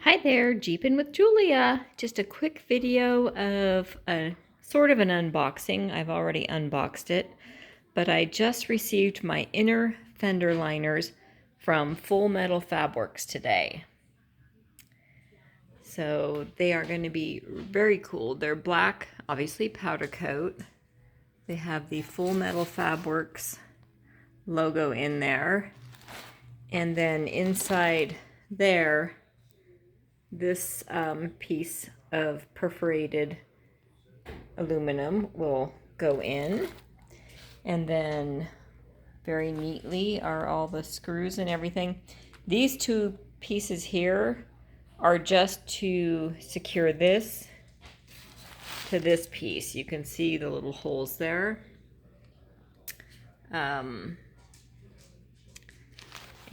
Hi there, Jeepin' with Julia. Just a quick video of a sort of an unboxing. I've already unboxed it, but I just received my inner fender liners from Metal Fabworks today. So they are going to be very cool. They're black, obviously powder coat. They have the Metal Fabworks logo in there. And then inside there, this piece of perforated aluminum will go in, and then very neatly are all the screws and everything. These two pieces here are just to secure this to this piece. You can see the little holes there.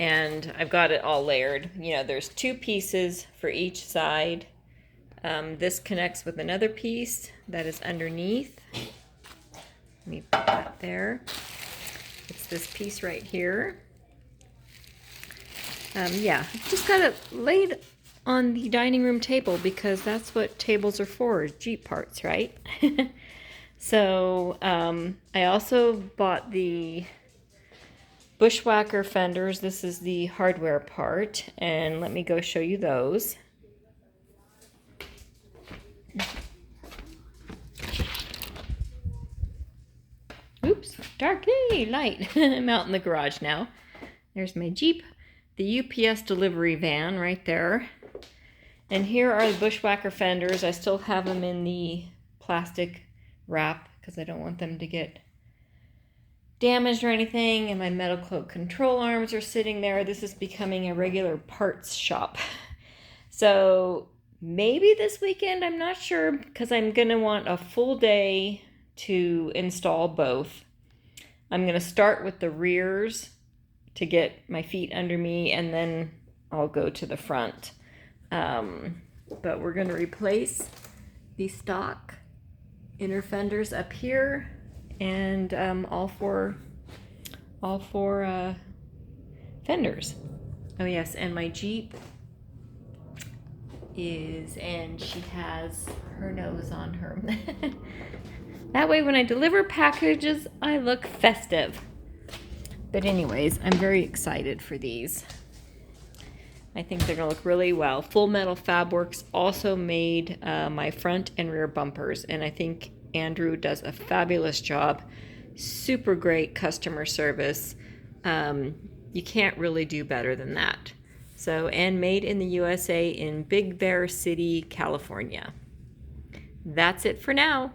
And I've got it all layered. You know, there's two pieces for each side. This connects with another piece that is underneath. Let me put that there. It's this piece right here. Yeah, just got it laid on the dining room table because that's what tables are for, Jeep parts, right? So I also bought the Bushwacker fenders. This is the hardware part, and let me go show you those. Oops, dark, yay, light. I'm out in the garage now. There's my Jeep, the UPS delivery van right there. And here are the Bushwacker fenders. I still have them in the plastic wrap because I don't want them to get damaged or anything, and my metal cloak control arms are sitting there. This is becoming a regular parts shop. So maybe this weekend, I'm not sure, because I'm gonna want a full day to install both. I'm gonna start with the rears to get my feet under me, and then I'll go to the front. But we're gonna replace the stock inner fenders up here, and all four fenders. Oh yes, and my Jeep and she has her nose on her. That way when I deliver packages, I look festive. But anyways, I'm very excited for these. I think they're gonna look really well. Metal Fabworks also made my front and rear bumpers, and I think Andrew does a fabulous job. Super great customer service. You can't really do better than that. So, and made in the USA in Big Bear City, California. That's it for now.